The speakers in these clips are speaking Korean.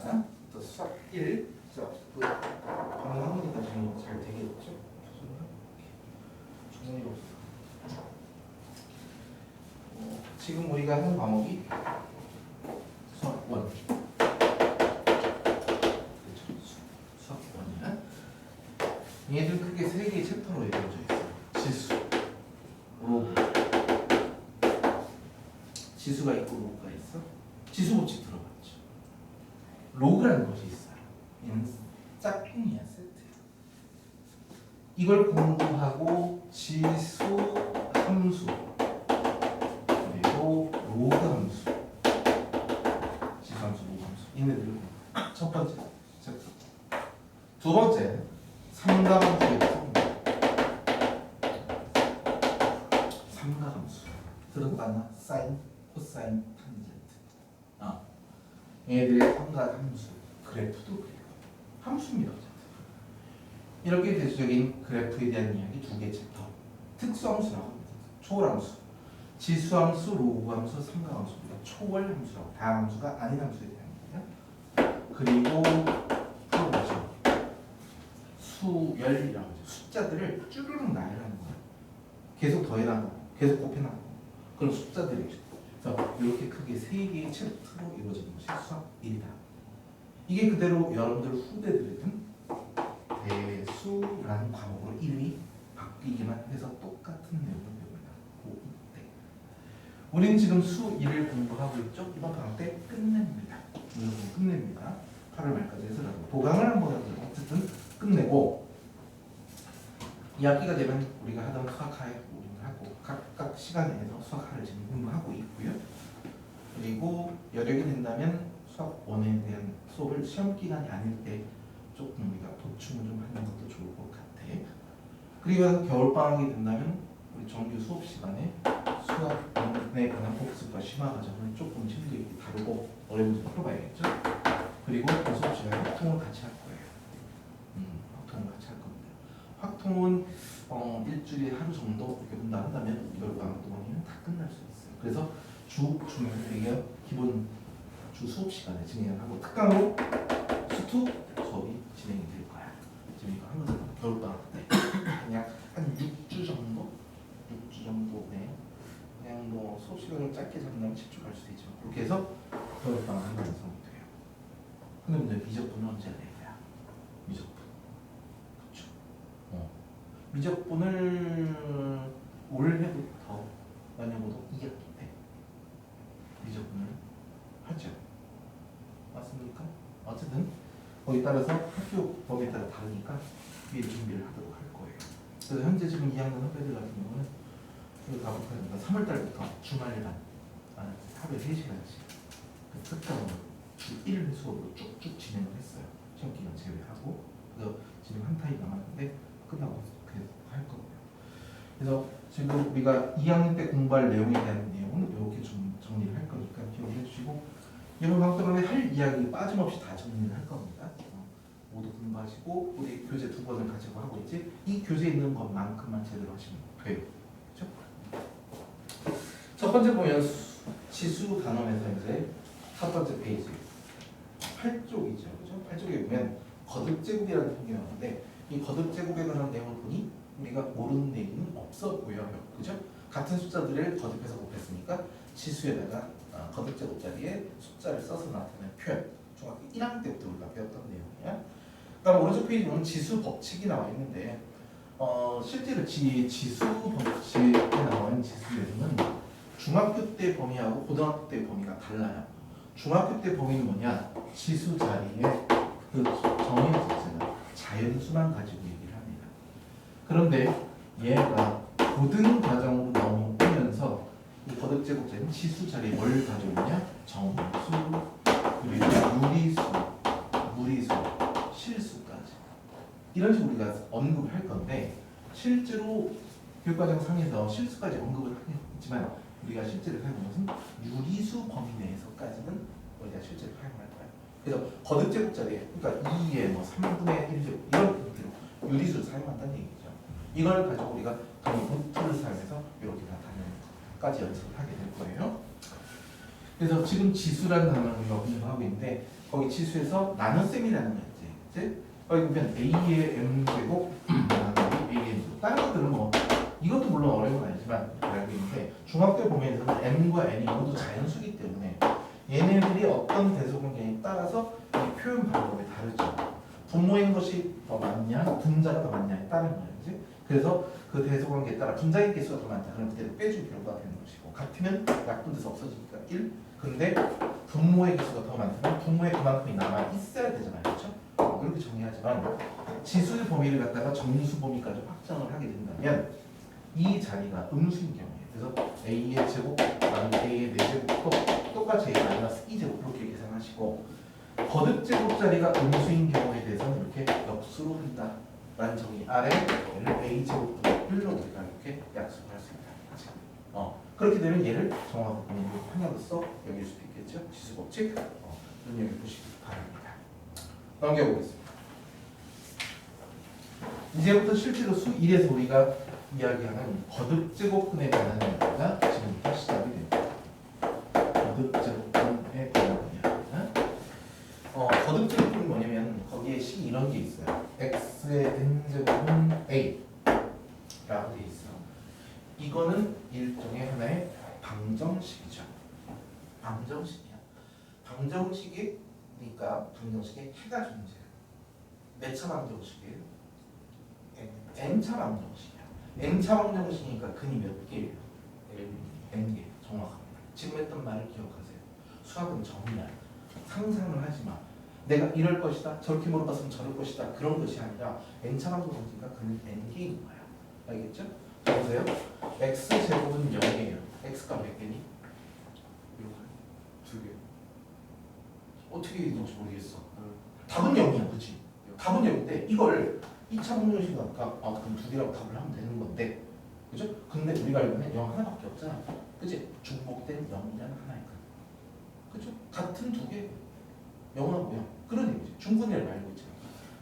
되겠습니다. 또 수학 1 가능한 거니까 잘 되겠죠? 정리가 없어. 지금 우리가 하는 과목이 수학 1. 수학 1이야. 얘들 크게 세 개의 챕터로 이루어져 있어요. 지수, 로그. 지수가 있고 로그가 있어. 지수 법칙 들어봤죠? 로그라는 것이 있어요. 얘는 짝꿍이야, 세트야. 이걸 공부하고 지수 함수 그리고 로그 함수, 지수 함수, 로그 함수 얘네들 첫 번째 챕터. 두 번째 삼가함수에 있습니다. 삼가함수 들어봤나? 사인, 코사인, 탄젠트. 얘네들의 삼가함수, 그래프도 그리고 함수입니다. 이렇게 대수적인 그래프에 대한 이야기 두 개 챕터. 특수함수라고 합니다. 초월함수, 지수함수, 로그함수, 삼가함수입니다. 초월함수라고, 다함수가 아닌 함수에 대한 얘기예요. 그리고 풀어보죠. 수열이라고 하죠. 숫자들을 쭈르륵 나열하는 거예요. 계속 더해나가고 계속 곱해나가고 그런 숫자들이죠. 그래서 이렇게 크게 세 개의 챕터로 이루어지는 것이 수학 1이다. 이게 그대로 여러분들 후배들은 대수라는 과목으로 이름이 바뀌기만 해서 똑같은 내용을 배운다고 네. 우리는 지금 수 1을 공부하고 있죠. 이번 방학 때 끝냅니다. 무조건 끝냅니다. 8월 말까지 해서 도강을 한번 해보고 어쨌든 끝내고 2학기가 되면 우리가 하던 수학하에 하고 각각 시간에 서 수학하를 지금 공부하고 있고요. 그리고 여력이 된다면 수학 1에 대한 수업을 시험 기간이 아닐 때 조금 우리가 보충을 좀 하는 것도 좋을 것 같아. 그리고 겨울방학이 된다면 우리 정규 수업 시간에 수학 1에 관한 복습과 심화 과정을 조금 심도 있게 다루고 어려운 문제 풀어봐야겠죠. 그리고 그 수업 시간에 확통을 같이 할 거예요. 확통을 같이 할 겁니다. 확통은 일주일에 하루 정도 이렇게 본다 한다면 이걸 방학 동안이면 다 끝날 수 있어요. 그래서 주면 우리가 기본 주 수업 시간에 진행을 하고 특강으로 수투 수업이 진행이 될 거야. 지금 이거 한 것은 겨울방학 때 그냥 한 6주 정도? 6주 정도네. 그냥 뭐 수업 시간을 짧게 잡는다면 10주 갈 수도 있지만 그렇게 해서 겨울방학 한 완성이 돼요. 근데 문제 미적분은 언제 낼 거야? 미적분. 그렇죠. 미적분을 올해부터 만약에도 2학기 때 미적분을 하죠. 맞습니까? 어쨌든 거기에 따라서 학교 법에 따라 다르니까 미리 준비를 하도록 할 거예요. 그래서 현재 지금 2학년 후배들 같은 경우는 이거 다 못하니까 3월달부터 주말간 하루에 3시간씩 그 특강으로 주 1회 수업으로 쭉쭉 진행을 했어요. 시험 기간 제외하고. 그래서 지금 한 타임 남았는데 끝나고 계속 할 거고요. 그래서 지금 우리가 2학년 때 공부할 내용에 대한 내용은 이렇게 좀 정리를 할 거니까 기억해 주시고 이번 방학 동안에 할 이야기 빠짐없이 다 정리를 할 겁니다. 모두 공부하시고 우리 교재 2권을 가지고 하고 있지 이 교재에 있는 것만큼만 제대로 하시면 돼요. 그렇죠? 첫 번째 보면 지수 단원에서 이제 첫 번째 페이지 8쪽이죠. 그렇죠? 8쪽에 보면 거듭제곱이라는 통계가 나오는데 이 거듭제곱에 관한 내용을 보니 우리가 모르는 내용은 없어 보여요. 그죠? 같은 숫자들을 거듭해서 곱했으니까 지수에다가 거듭제곱 자리에 숫자를 써서 나타내는 표현. 중학교 1학년 때부터 우리가 배웠던 내용이야. 그다음 오른쪽 페이지 보면 지수 법칙이 나와 있는데 실제로 지수 법칙에 나와 있는 지수에서는 중학교 때 범위하고 고등학교 때 범위가 달라요. 중학교 때 범위는 뭐냐? 지수 자리에 그 정해졌잖아요. 자연수만 가지고 얘기를 합니다. 그런데 얘가 고등 과정으로 넘어오면서 이 거듭제곱자는 지수 자리에 뭘 가져오냐? 정수, 그리고 유리수, 무리수, 실수까지 이런 식으로 우리가 언급을 할 건데 실제로 교육과정 상에서 실수까지 언급을 하긴 했지만 우리가 실제로 사용하는 것은 유리수 범위 내에서까지는 우리가 실제로 사용할 거예요. 그래서 거듭제곱 자리에 그러니까 2의 뭐 3분의 1제곱 이런 형태로 유리수를 사용한다는 얘기죠. 이걸 가지고 우리가 루트를 사용해서 이렇게 나타내는 까지 연습을 하게 될 거예요. 그래서 지금 지수라는 단어를 우리가 분석하고 있는데 거기 지수에서 나눗셈이라는 거 있지. 그치? 거기 보면 A의 M제곱 나누기 A의 M제곱. 다른 것들은 뭐 이것도 물론 어려운 건 아니지만 알고 있는데 중학교 보면서는 M과 N이 모두 자연수기 때문에 얘네들이 어떤 대소관계에 따라서 이 표현 방법이 다르죠. 분모인 것이 더 많냐, 분자가 더 많냐에 따른 거예요. 그치? 그래서 그 대소관계에 따라 분자의 개수가 더 많다. 그럼 그대로 빼준 결과가 되는 것이고 같으면 약분돼서 없어지니까 1. 근데 분모의 개수가 더 많다면 분모의 그만큼이 남아 있어야 되잖아요. 그렇죠? 그렇게 정의하지만 지수의 범위를 갖다가 정수 범위까지 확장을 하게 된다면 이 자리가 음수인 경우에 그래서 A의 제곱 나누기 A의 4제곱도 똑같이 A 마이너스 2제곱 이렇게 계산하시고 거듭 제곱 자리가 음수인 경우에 대해서는 이렇게 역수로 한다 라는 정의 아래 얘를 A 제곱분의 1로 우리가 이렇게 약속할 수 있다. 그렇게 되면 얘를 정확하게 하나로서 여길 수도 있겠죠. 지수 법칙 눈여겨 보시기 바랍니다. 넘겨보겠습니다. 이제부터 실제로 수 1에서 우리가 이야기하는 거듭 제곱분에 관한 이야기가 지금부터 시작이 됩니다. 거듭 제곱분에 관한 이야기가 거듭 제곱분은 뭐냐면 거기에 식 이런 게 있어요. x의 n제곱은 a 라고 돼 있어. 이거는 일종의 하나의 방정식이죠. 방정식이야. 방정식이니까 방정식에 해가 존재해요. 몇 차 방정식이에요? n차 방정식이야. n차 방정식이니까 근이 몇 개예요? n개. 정확합니다. 지금 했던 말을 기억하세요. 수학은 정의야. 상상을 하지 마. 내가 이럴 것이다. 저렇게 물어봤으면 저럴 것이다. 그런 것이 아니라 n차 방정식이니까 근이 n개인 거야. 알겠죠? 자 보세요. x제곱은 0이에요. x가 몇 개니? 2개. 어떻게 있는지 모르겠어. 답은 0이야. 그치? 답은 0인데 이걸 2차 방정식이니까 그럼 2개라고 답을 하면 되는 건데 그죠? 근데 우리가 알고는 0 하나밖에 없잖아. 그치? 중복된 0이라는 하나의 근. 그죠? 같은 2개 0하고 0 그런 얘기지. 중분이라고 알고 있잖아.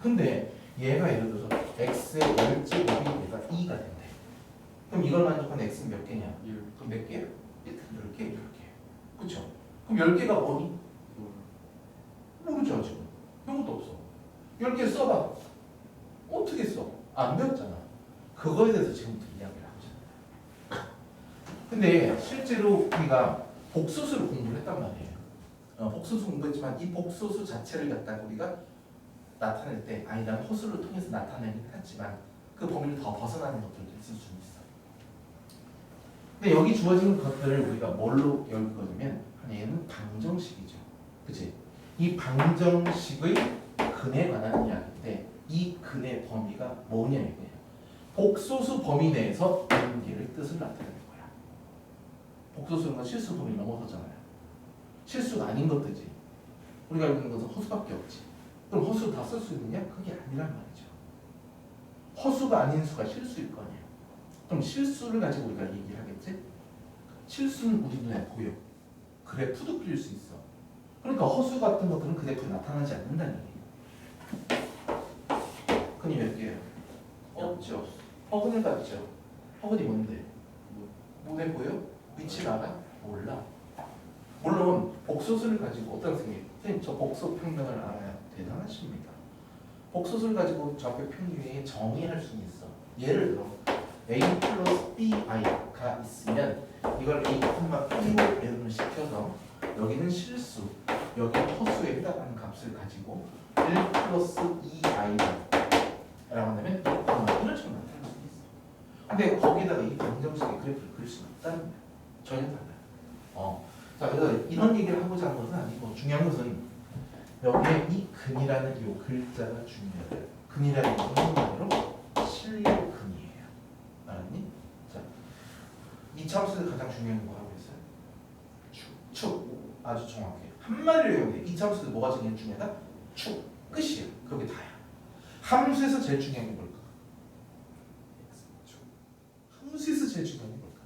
근데 얘가 예를 들어서 x의 10제곱이 얘가 2가 된대. 그럼 이걸 만족하는 x는 몇 개냐? 1. 그럼 몇 개야? 10개, 10개. 그쵸? 그럼 10개가 뭐니? 모르죠 지금. 형도 없어. 10개 써봐. 어떻게 써? 안 배웠잖아. 그거에 대해서 지금부터 이야기를 하잖아. 근데 실제로 우리가 복소수를 공부를 했단 말이에요. 복소수 공부했지만 이 복소수 자체를 갖다가 우리가 나타낼 때 아니면 허수를 통해서 나타내긴 했지만 그 범위를 더 벗어나는 것들도 있을 수 있어. 근데 여기 주어진 것들을 우리가 뭘로 여길 거냐면 얘는 방정식이죠. 그치? 이 방정식의 근에 관한 이야기인데 이 근의 범위가 뭐냐 이거예요. 복소수 범위 내에서 n개의 뜻을 나타내는 거야. 복소수는 건 실수 범위 넘어서잖아요. 실수가 아닌 것들이지. 우리가 알고 있는 것은 허수밖에 없지. 그럼 허수 다 쓸 수 있느냐? 그게 아니란 말이죠. 허수가 아닌 수가 실수일 거 아니에요. 그럼 실수를 가지고 우리가 얘기를 하겠지? 실수는 우리 눈에 보여. 그래프도 그릴 수 있어. 그러니까 허수 같은 것들은 그래프에 나타나지 않는다는 얘기예요. 근이 몇 개예요? 없죠. 허근을 갖죠. 허근이 뭔데? 눈에 보여? 위치를 알아? 몰라. 물론 복소수를 가지고 어떤 선생님, 선생님 저 복소 평면을 알아야 대단하십니다. 복소수를 가지고 좌표 평면에 정의할 수는 있어. 예를 들어 a 플러스 bi가 있으면 이걸 a, b로 배분을 시켜서 여기는 실수, 여기는 허수에 해당하는 값을 가지고 1 플러스 2i라고 한다면 이런 식으로 나타날 수 있어. 근데 거기다가 이 방정식의 그래프를 그릴 수는 없다는 거야. 전혀 달라요. 자, 그래서 이런 얘기를 하고자 하는 것은 아니고 중요한 것은 여기에 이 근이라는 이 글자가 중요해요. 근이라는 것은 한마디로 실력근이에요. 알았니? 자, 이차함수에서 가장 중요한 거 하고 있어요. 축. 아주 정확해. 한마디로 얘기하면 이차함수에서 뭐가 제일 중요하다? 축. 끝이야. 그게 다야. 함수에서 제일 중요한 게 뭘까? 함수에서 제일 중요한 게 뭘까?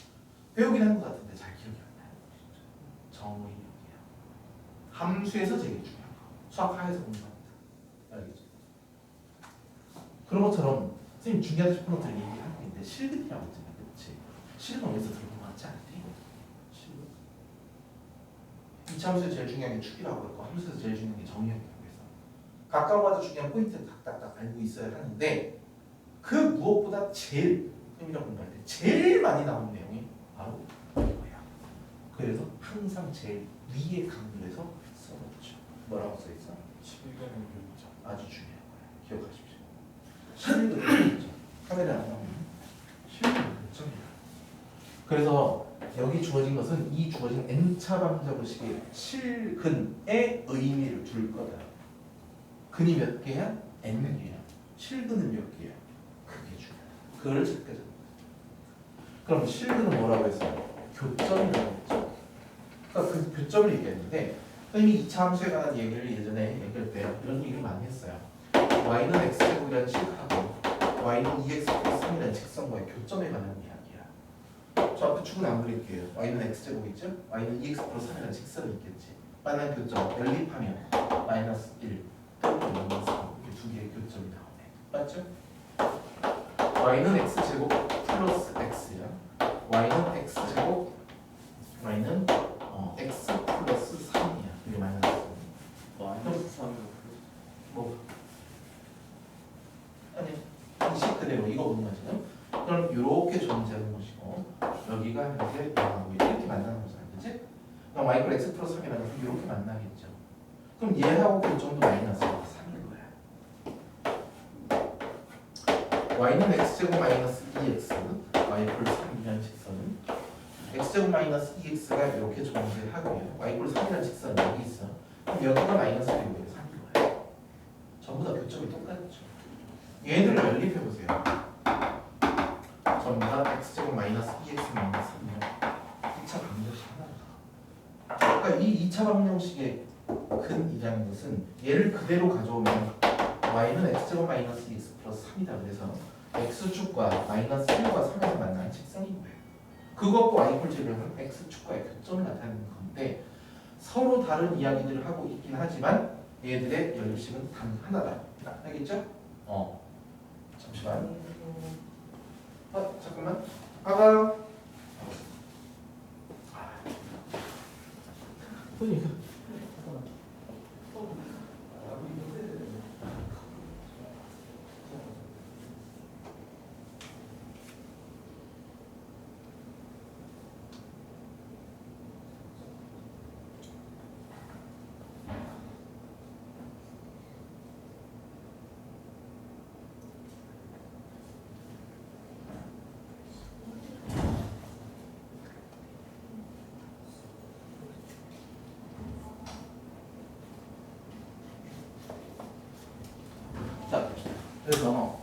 배우긴 한 것 같은데 잘 기억이 안 나요. 정의역이야. 함수에서 제일 중요한 거. 수학하에서 공부합니다. 알겠죠? 그런 것처럼 선생님 중요하다 싶은 것들을 얘기하고 있는데 실근이라고 했잖아요. 그렇지? 실근 어디서 들어본 것 같지 않대? 실근. 이차함수에서 제일 중요한 게 축이라고 했고 함수에서 제일 중요한 게 정의역이라고 해서 가까워서 중요한 포인트를 딱딱딱 알고 있어야 하는데 그 무엇보다 제일 힘이라 공부할 때 제일 많이 나오는 내용이 바로 이거예요. 그래서 항상 제일 위에 강조해서 써놓죠. 뭐라고 써있어? 11개는 교육자. 아주 중요한 거예요. 기억하십시오. 11도 교육자. 카메라 안 나오면 11도 교육자입니다. 그래서 여기 주어진 것은 이 주어진 n차 방정식의 실근의 의미를 둘 거다. 근이 몇 개야? n개야. 실근은 몇 개야? 그게 중요하다. 그걸 찾게 됩니다. 그럼 실근은 뭐라고 했어요? 교점이라고 했죠. 그러니까 그 교점을 얘기했는데 선생님이 2차 함수에 관한 얘기를 예전에 얘기할 때 이런 얘기를 많이 했어요. y는 x제곱이라는 식하고 y는 2x 플러스 3이라는 직선과의 교점에 관한 이야기야. 저 앞에 축은 안 그릴게요. y는 x제곱 있죠? y는 2x 플러스 3이라는 직선이 있겠지. 만난 교점 연립하면 마이너스 1 또는 마이너스 3 이렇게 두 개의 교점이 나오네. 맞죠? y는 x제곱 플러스 x야. y는 x제곱 y는 x 플러스 3이야. 이게 마이너스 3. 마이너스 3은 뭐 아니 이식 그대로 이거 보는 거죠. 그럼 이렇게 존재하는 것이고 여기가 이제 영하고 이렇게 만나는 거잖아, 그렇지? 그럼 y x 플러스 3이라는 것은 이렇게 만나겠죠. 그럼 얘하고 교점도 마이너스 3인 거야. y는 x제곱 마이너스 2x y 플러스 3이라는 직선은 x제곱 마이너스 2x가 이렇게 존재하고요. y 플러스 3이라는 직선은 여기 있어. 그럼 여기가 마이너스 1이고 3인 거예요. 전부 다 교점이 똑같죠. 얘들을 연립해보세요. 전부 다 x제곱 마이너스 2x 마이너스 3이요. 2차 방정식 하나다. 그러니까 이 2차 방정식의 근이라는 것은 얘를 그대로 가져오면 y는 x제곱 마이너스 2x 플러스 3이다. 그래서 x축과 마이너스 1과 3에서 만나는 직선인 거예요. 그것과 y 제곱하면 x축과의 교점을 나타내는 건데 서로 다른 이야기들을 하고 있긴 하지만 얘들의 연립식은 단 하나다. 알겠죠? 잠시만. 잠깐만. 봐봐요. 선생님. 자, 그래서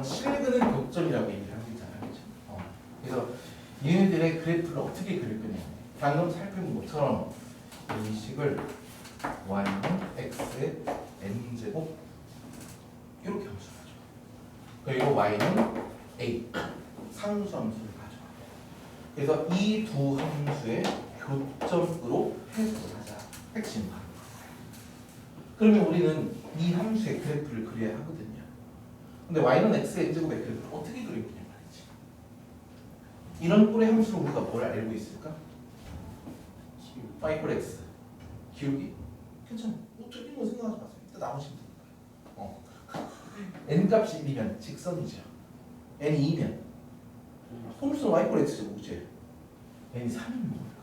실근은 교점이라고 얘기를 하고 있잖아요, 그렇죠? 그래서 얘네들의 그래프를 어떻게 그릴 거냐? 방금 살펴본 것처럼 이 식을 y는 x의 n제곱 이렇게 함수를 가져. 그리고 y는 a 상수 함수를 가져. 그래서 이 두 함수의 교점으로 해석을 하자. 핵심 바로. 그러면 우리는 이 함수의 그래프를 그려야 하거든요. 근데 y는 x의 n제곱의 그래프를 어떻게 그릴 거냐 말이지. 이런 꼴의 함수로 우리가 뭘 알고 있을까? y = x. 기울기. 괜찮아. 틀린 거 생각하지 마세요. 일단 나오시면 됩니다. n 값이 1이면 직선이죠. n이 2면 홈수는 y = x제곱이지. n이 3이면 뭘까?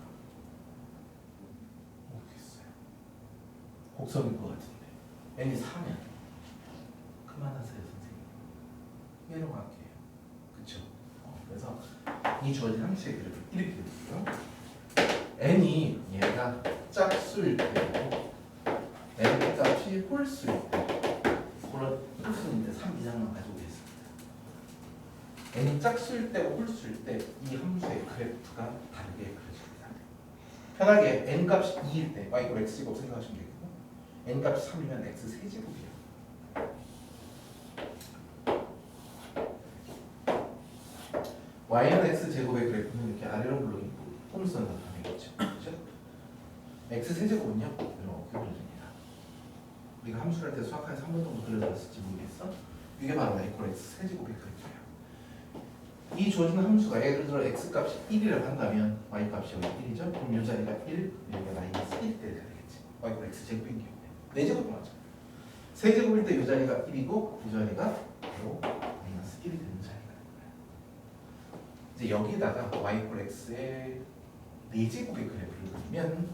모르겠어요. 곡선일 것 같은데 n이 4면 그만하세요 선생님. 내려갈게요. 그쵸? 그래서 이 주어진 함수의 그래프 이렇게 되고요. n이 얘가 짝수일 때고 n 값이 홀수일 때 그런 홀수인데 3 이상만 가지고 있습니다. n이 짝수일 때고 홀수일 때 이 함수의 그래프가 다르게 그려집니다. 편하게 n 값이 2일 때 y = x제곱 생각하시면 되겠고 n 값이 3이면 x 세제곱이에요. y는 x제곱의 그래프는 이렇게 아래로 물러있고 홈수는 나타내겠죠. 그렇죠? x 세제곱은요 이렇게 그려집니다. 우리가 함수를 할 때 수학학에서 한 번 정도 그려봤을지 모르겠어. 이게 바로 y = x 세제곱의 그래프예요. 이 주어진 함수가 예를 들어 x값이 1이라고 한다면 y값이 여기 1이죠? 그럼 이 자리가 1, 여기가 마이너스 1이 돼야 되겠지. y가 x제곱인 경우에 4제곱 맞아. 세제곱일 때 이 자리가 1이고 이 자리가 바로 마이너스 1이 되는 자리가 되는 거야. 이제 여기다가 y = x의 4제곱의 그래프를 그리면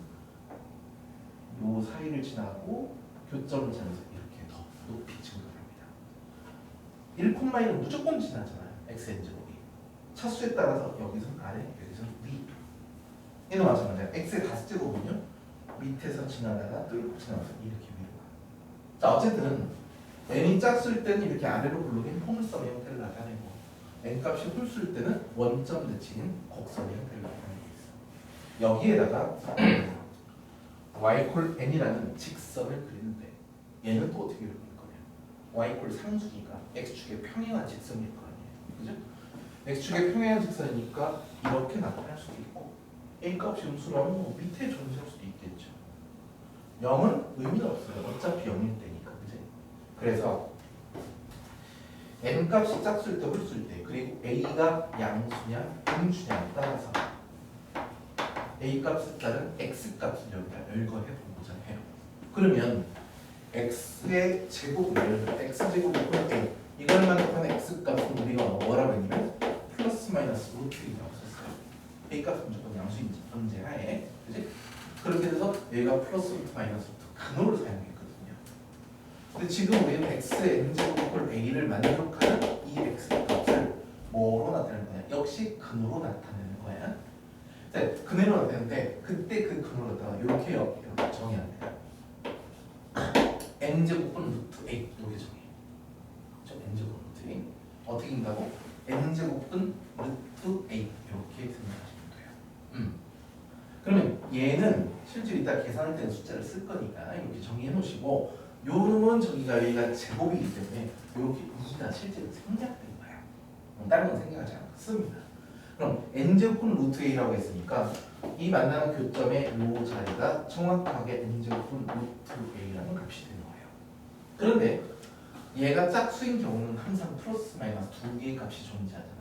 요 사이를 지나고 교점을 지나서 이렇게 더 높이 증가합니다. 1콤마에는 무조건 지나잖아요. xn제곱이. 차수에 따라서 여기선 아래, 여기선 위. 얘도 마찬가지야. x의 5제곱은요. 밑에서 지나다가 뚫고 지나가서 이렇게 위로 가. 자, 어쨌든 n이 짝수일 때는 이렇게 아래로 굴러긴 포물선 형태를 나타내고 n값이 홀수일 때는 원점 대칭인 곡선 형태를 나타내고 있어. 여기에다가 y = n이라는 직선을 그리는데 얘는 또 어떻게 그릴 거냐? y = 상수니까 x축의 평행한 직선일 거 아니에요. 그죠? x축의 평행한 직선이니까 이렇게 나타날 수도 있고 a값이 음수라면 뭐 밑에 존재할 수도 있겠죠. 0은 의미가 없어요. 어차피 0일 때니까. 그지? 그래서 n값이 짝수일 때 홀수일 때 그리고 a가 양수냐 음수냐에 따라서 a값에 따른 x값을 여기다 열거해 보고자 해요. 그러면 x의 제곱을 x제곱이 a 이걸 만족하는 x값은 우리가 뭐라고 했냐면 플러스 마이너스 루트 2라고 썼어요. a값은 무조건 양수인 전제하에. 그지? 그렇게 돼서 얘가 플러스 루트 마이너스 루트 근호를 사용했거든요. 근데 지금 우리는 x의 n제곱 a를 만족하는 이 x값을 뭐로 나타내는 거냐? 역시 근호로 나타내는 거야. 네, 근호로 나타내는데 그때 그 근호를 갖다가 이렇게 정의하면 돼요. n제곱은 루트 a 이렇게 정의해요. 그렇죠? n제곱 루트 a 어떻게 인다고? n제곱은 루트 a 이렇게 생각하시면 돼요. 그러면 얘는 실제로 이따 계산할 때는 숫자를 쓸 거니까 이렇게 정의해 놓으시고 요놈은 저기가 여기가 제곱이기 때문에 이렇게 2가 실제로 생략된 거야. 다른 건 생각하지 않습니다. 그럼 n제곱은 루트 a라고 했으니까 이 만나는 교점의 요 자리가 정확하게 n제곱은 루트 a라는 값이 되는 거예요. 그런데 얘가 짝수인 경우는 항상 플러스 마이너스 두 개의 값이 존재하잖아.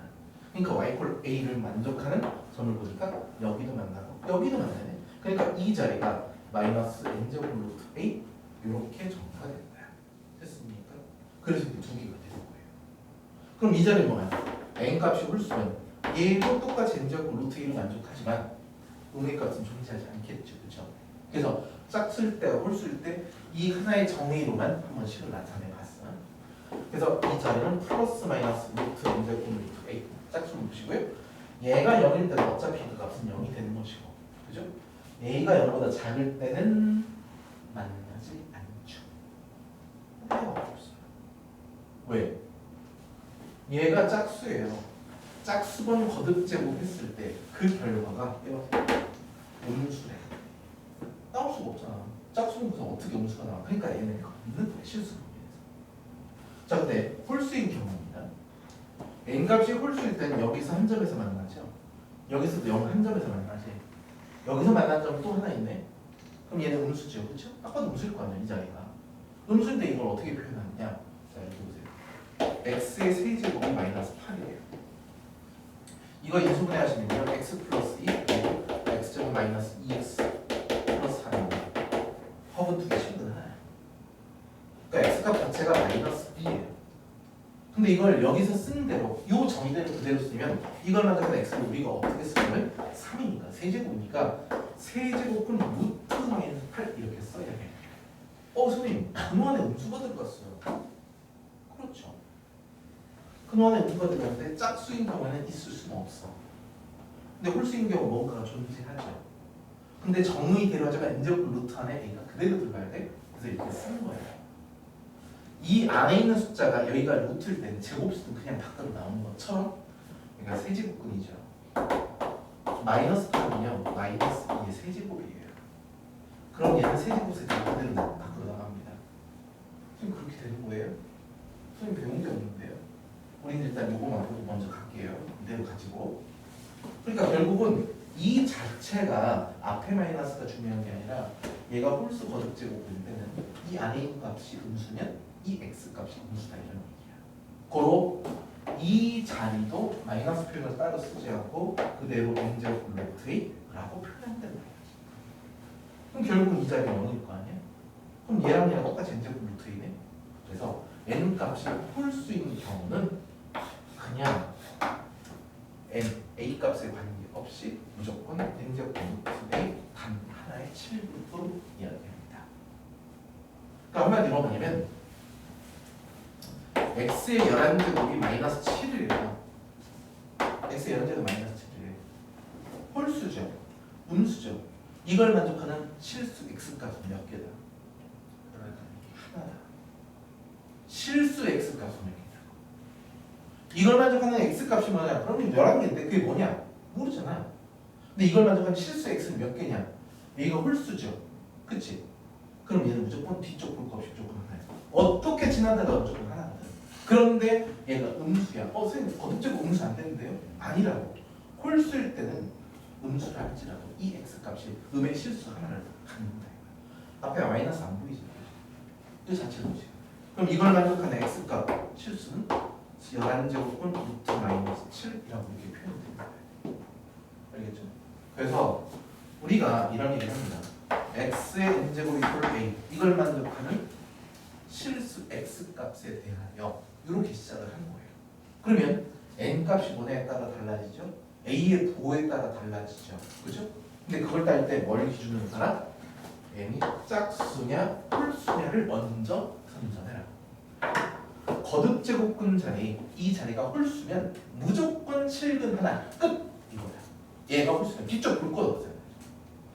그러니까 y = a를 만족하는 점을 보니까 여기도 만나고 여기도 만나네. 그러니까 이 자리가 마이너스 n제곱 루트 a 이렇게 정리가 되는 거야. 됐습니까? 그래서 이게 두 개가 되는 거예요. 그럼 이 자리는 뭐야? n 값이 홀수면 얘도 똑같이 n제곱 루트 a로 만족하지만 음의 값은 존재하지 않겠죠. 그렇죠? 그래서 짝수일 때와 홀수일 때 이 하나의 정의로만 한 번씩을 나타내 봤어. 그래서 이 자리는 플러스 마이너스 루트 n제곱 루트 a 짝수를 보시고요. 얘가 0일 때는 어차피 그 값은 0이 되는 것이고, 그죠? a가 0보다 작을 때는 만나지 않죠. 해가 없어요. 왜? 얘가 짝수예요. 짝수번 거듭제곱 했을 때 그 결과가 음수래. 나올 수가 없잖아. 짝수는 그래서 어떻게 음수가 나와? 그러니까 얘는 없는 거야. 실수로 인해서. 자, 근데 홀수인 경우입니다. n값이 홀수일 때는 여기서 한 점에서 만나죠. 여기서도 0 한 점에서 만나지. 여기서 만난 점 또 하나 있네. 그럼 얘는 음수죠. 그렇죠? 아까도 음수일 거 아니야. 이 자리가. 음수인데 이걸 어떻게 표현하느냐. 자, 여기 보세요. x의 세제곱이 마이너스 8이에요. 이거 인수분해 하시면요. x 플러스 2 그리고 x제곱 마이너스 2x 플러스 4입니다. 허분 두 개씩 하나야. 그러니까 x값 자체가 마이너스 2예요. 근데 이걸 여기서 쓴 대로 이 정의대로 그대로 쓰면 이걸 만족하는 x를 우리가 어떻게 쓰냐면 3이니까 세제곱이니까 세제곱은 루트 마이너스 8 이렇게 써야 돼. 선생님 근호 안에 음수가 들어갔어요. 그렇죠. 근호 안에 음수가 들어갔는데 짝수인 경우에는 있을 수는 없어. 근데 홀수인 경우 뭔가가 존재하죠. 근데 정의대로 하자면 n제곱 루트 안에 a가 그대로 들어가야 돼. 그래서 이렇게 쓰는 거예요. 이 안에 있는 숫자가 여기가 루트일 때는 제곱수도 그냥 밖으로 나오는 것처럼 그러니까 세제곱근이죠. 마이너스 8은요 마이너스 2의 세제곱이에요. 그럼 얘는 세제곱에서 그대로 밖으로 나갑니다. 지금 그렇게 되는 거예요? 선생님 배운 게 없는데요. 우리는 일단 요거만 보고 먼저 갈게요. 이대로 가지고. 그러니까 결국은 이 자체가 앞에 마이너스가 중요한 게 아니라 얘가 홀수 거듭제곱일 때는 이 안에 있는 값이 음수면 이 x 값이 음수다 이런 얘기야. 고로 이 자리도 마이너스 표현을 따로 쓰지 않고 그대로 n제곱 루트 a라고 표현하면 된다. 그럼 결국은 이 자리가 0일 거 아니야? 그럼 얘랑 얘랑 똑같이 n제곱 루트 a네. 그래서 n 값이 홀 수 있는 경우는 그냥 a 값에 관계없이 무조건 n제곱 루트 a 단 하나의 7루트로 이야기합니다. 그러니까 한마디로 뭐냐면 x의 11제곱이 마이너스 7이래요. x의 11제곱 마이너스 7이래요. 홀수죠. 음수죠. 이걸 만족하는 실수 x값은 몇 개다? 하나다. 실수 x값은 몇 개다? 이걸 만족하는 x값이 뭐냐? 그럼 11개인데 그게 뭐냐? 모르잖아. 근데 이걸 만족하는 실수 x는 몇 개냐? 얘가 홀수죠. 그치? 그럼 얘는 무조건 뒤쪽 볼 거 없이 무조건 하나야. 어떻게 지나다가 무조건 하나거든. 그런데 얘가 음수야. 선생님 거듭제곱 음수 안 되는데요? 아니라고. 홀수일 때는 음수를 할지라도 이 x값이 음의 실수 하나를 갖는다. 앞에 마이너스 안 보이죠? 이 자체로 보지. 그럼 이걸 만족하는 x값 실수는 11제곱은 루트 마이너스 7이라고 이렇게 표현됩니다. 알겠죠? 그래서 우리가 이런 얘기를 합니다. x의 n제곱이 이퀄 a 이걸 만족하는 실수 x값에 대하여 이렇게 시작을 하는 거예요. 그러면 n값이 뭐냐에 따라 달라지죠? a의 부호에 따라 달라지죠. 그죠? 근데 그걸 따질 때 뭘 기준으로 따라? n이 짝수냐 홀수냐를 먼저 선점해라. 거듭제곱근 자리, 이 자리가 홀수면 무조건 실근 하나 끝! 이거야. 얘가 홀수면 뒤쪽 볼 것 없어요.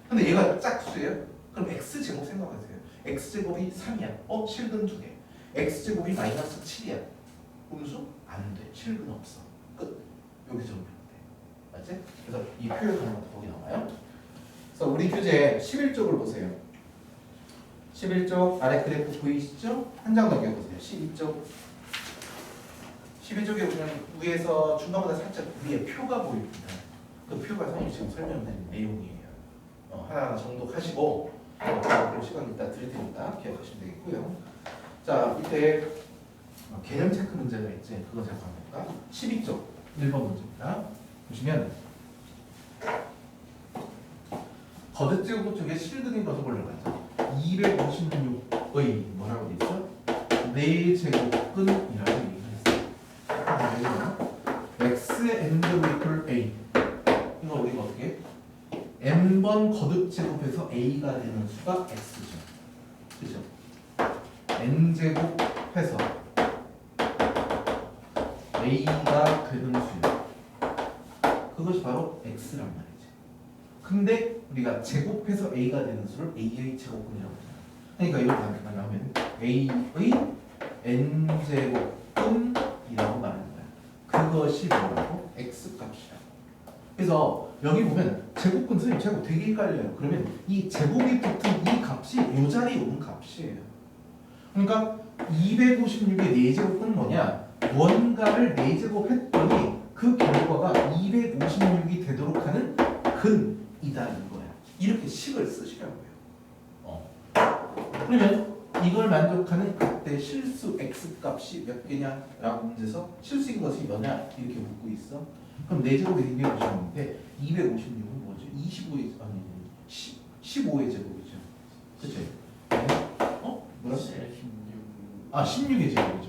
근데 얘가 짝수예요? 그럼 x제곱 생각하세요. x제곱이 3이야. 실근 2개. x제곱이 마이너스 7이야. 음수? 안 돼. 실근 없어. 끝. 여기서 보면 돼. 맞지? 그래서 이 표현하는 것도 거기 나와요. 그래서 우리 교재 11쪽을 보세요. 11쪽 아래 그래프 보이시죠? 한 장 넘겨보세요. 12쪽. 12쪽에 보면 위에서 중간보다 살짝 위에 표가 보입니다. 그 표가 선생님이 지금 설명드린 내용이에요. 하나하나 정독하시고 그럼 시간 이따 드릴 테니까 기억하시면 되겠고요. 자, 밑에 개념 체크 문제가 있지. 그거 잘 봐볼까? 12쪽 1번 문제입니다. 보시면 거듭제곱 쪽에 실근인 것을 올라가죠. 256의 뭐라고 돼 있어? 4제곱근이라고 얘기를 했어요. x의 n제곱 이퀄 a 이거 우리가 어떻게 n번 거듭제곱해서 a가 되는 수가 x죠. 그죠? n제곱해서 a가 되는 수요. 그것이 바로 x란 말이지. 근데 우리가 제곱해서 a가 되는 수를 a의 제곱근이라고 하잖아. 그러니까 이걸 단순하게 하면 a의 n제곱근이라고 말하는 거야. 그것이 뭐라고? x값이라고. 그래서 여기 보면 제곱근 선생님 제곱 되게 헷갈려요. 그러면 이 제곱이 붙은 이 값이 이 자리에 오는 값이에요. 그러니까 256의 4제곱은 뭐냐? 뭔가를 4제곱 했더니 그 결과가 256이 되도록 하는 근이다 이거야. 이렇게 식을 쓰시라고요. 그러면 이걸 만족하는 그때 실수 x값이 몇 개냐라고 문제에서 실수인 것이 뭐냐 이렇게 묻고 있어. 그럼 4제곱에 256인데 256은 뭐지? 25의 아니 15의 제곱이죠. 그치? 뭐라? 16의 제곱이죠.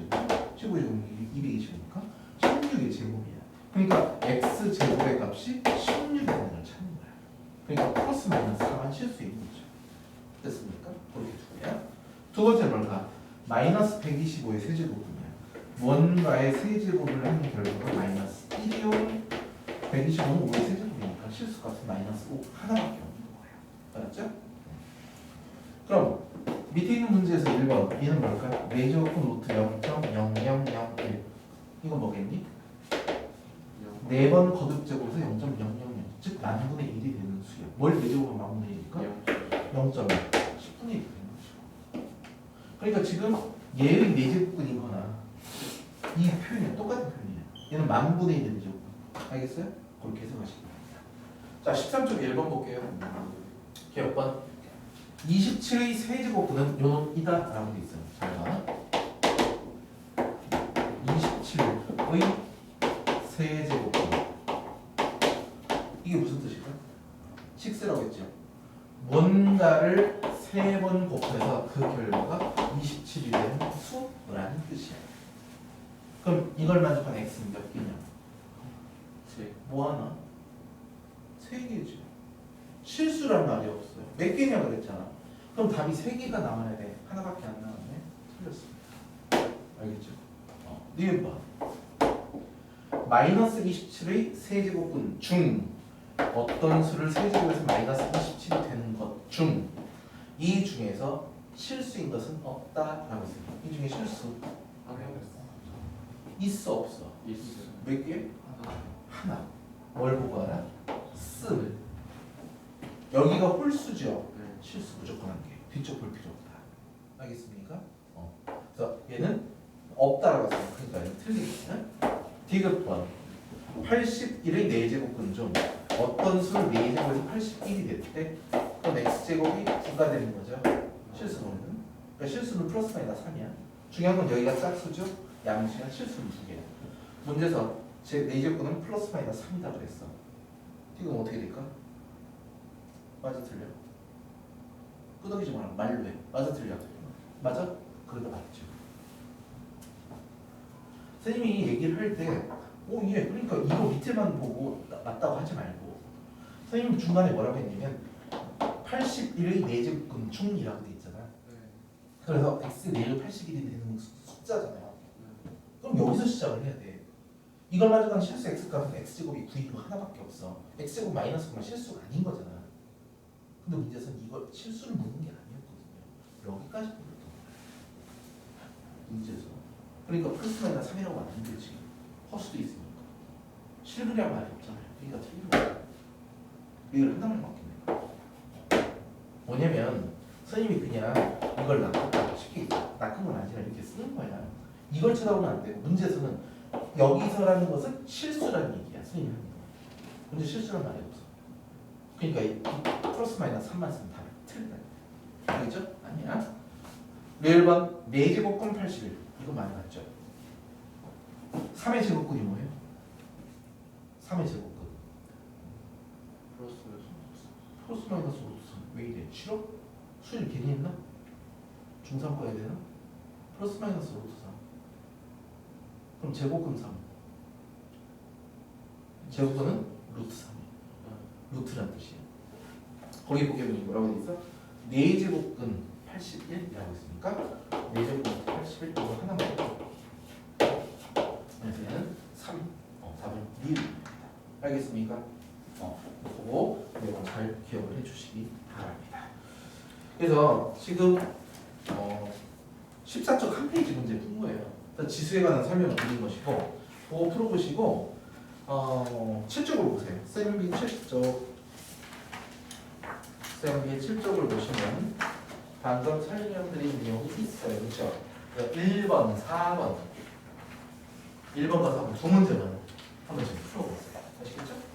15의 제곱이 220이니까 16의 제곱이야. 그러니까 x 제곱의 값이 16이 되는 걸 찾는 거야. 그러니까 플러스 마이너스 4만 실수 있는 거죠. 됐습니까? 그렇게 두 개야. 두 번째 뭘까? 마이너스 125의 세제곱이야. 뭔가의 세제곱을 하는 결과가 마이너스 1이요. 125는 5의 세제곱이니까 실수값은 마이너스 5 하나밖에 없는 거예요. 알았죠? 그럼 밑에 있는 문제에서 1번 얘는 뭘까? 4제곱은 루트 0.0001 이건 뭐겠니? 4번 거듭제곱에서 0.000 즉 만분의 1이 되는 수야. 뭘 4제곱은 만분의 1일까? 0.1 10분의 1이 되는 거죠. 그러니까 지금 얘의 4제곱이거나 이 표현이 똑같은 표현이에요. 얘는 만분의 1이 되죠. 알겠어요? 그렇게 해석하시면 됩니다. 자, 13쪽 1번 볼게요. 기억번 27의 세제곱분은 요놈이다 라고 돼 있어요. 잘 봐. 27의 세제곱근. 이게 무슨 뜻일까? 식세라고 했죠. 뭔가를 3번 곱해서 그 결과가 27이 되는 수라는 뜻이야. 그럼 이걸 만족한 x는 몇 개냐? 뭐 하나? 3개지. 실수란 말이 없어요. 몇 개냐 그랬잖아. 그럼 답이 3개가 나와야 돼. 하나밖에 안 나왔네. 틀렸어. 알겠죠? 니은 봐. 마이너스 27의 세제곱근 중 어떤 수를 세제곱해서 마이너스 27이 되는 것 중 이 중에서 실수인 것은 없다라고 했어요. 이 중에 실수 있어 없어? 몇 개? 하나. 뭘 보고 알아? 쓰. 여기가 홀수죠. 실수 무조건 한 개. 뒤쪽 볼 필요 없다. 알겠습니까? 그래서 얘는 없다라고 했어요. 그러니까 얘는 틀리거든. 디귿번 81의 4제곱근 중 어떤 수를 4제곱에서 81이 됐대? 그럼 x제곱이 9가 되는 거죠. 실수는. 그러니까 실수는 플러스 마이너스 3이야. 중요한 건 여기가 짝수죠. 양수야. 실수는 2개야. 문제에서 제 4제곱근은 플러스 마이너스 3이다 그랬어. 지금 어떻게 될까? 맞아 틀려? 끄덕이지 마라. 말로 해. 맞아 틀려? 맞아? 그래도 맞죠. 선생님이 얘기를 할 때 예, 그러니까 이거 밑에만 보고 맞다고 하지 말고 선생님 중간에 뭐라고 했냐면 81의 4제곱근 중이라고 돼 있잖아. 그래서 x 4가 81이 되는 숫자잖아요. 그럼 여기서 시작을 해야 돼. 이걸 가져간 실수 x값은 x제곱이 9인 거 하나밖에 없어. x제곱 마이너스 9면 실수가 아닌 거잖아. 근데 문제는 이걸 실수를 묻는 게 아니었거든요. 여기까지 보였던 거야. 문제에서. 그러니까 플러스 마이너스 3이라고 안 되지. 허수도 있으니까. 실근이란 말이 없잖아요. 여기가 틀린 거야. 이걸 한다면 맞겠네. 뭐냐면 선생님이 그냥 이걸 낚았다고 쉽게 낚은 건 아니라 이렇게 쓰는 거야. 이걸 쳐다보면 안 되고 문제에서는 여기서라는 것은 실수라는 얘기야. 선생님이 하는 거. 근데 실수란 말이 없어. 그러니까 이 플러스 마이너스 3만 쓰면 답이 틀린다. 알겠죠? 아니야. 1번 4제곱근 81. 이거 많이 봤죠? 3의 제곱근이 뭐예요? 3의 제곱근 플러스 마이너스 5. 왜 이래? 싫어? 수일 괜히 했나? 중3 거 해야 되나? 플러스 마이너스 5. 그럼 제곱근 3. 제곱근은 루트 3이야. 루트란 뜻이야. 거기 보면 뭐라고 돼 있어? 4제곱근 81이라고 했으니까 4제곱근 81 이거 하나만 해줘. 그래서 얘는 3. 답은 리을입니다. 알겠습니까? 그거 이거 잘 기억을 해주시기 바랍니다. 그래서 지금 14쪽 한 페이지 문제 푼 거예요. 지수에 관한 설명을 드린 것이고 그거 풀어보시고 7쪽을 보세요. 쌤비 7쪽 쌤비 7쪽을 보시면 방금 설명드린 내용이 있어요. 그렇죠? 1번, 4번 1번 가서 한번 두 문제만 한번 좀 풀어보세요. 아시겠죠?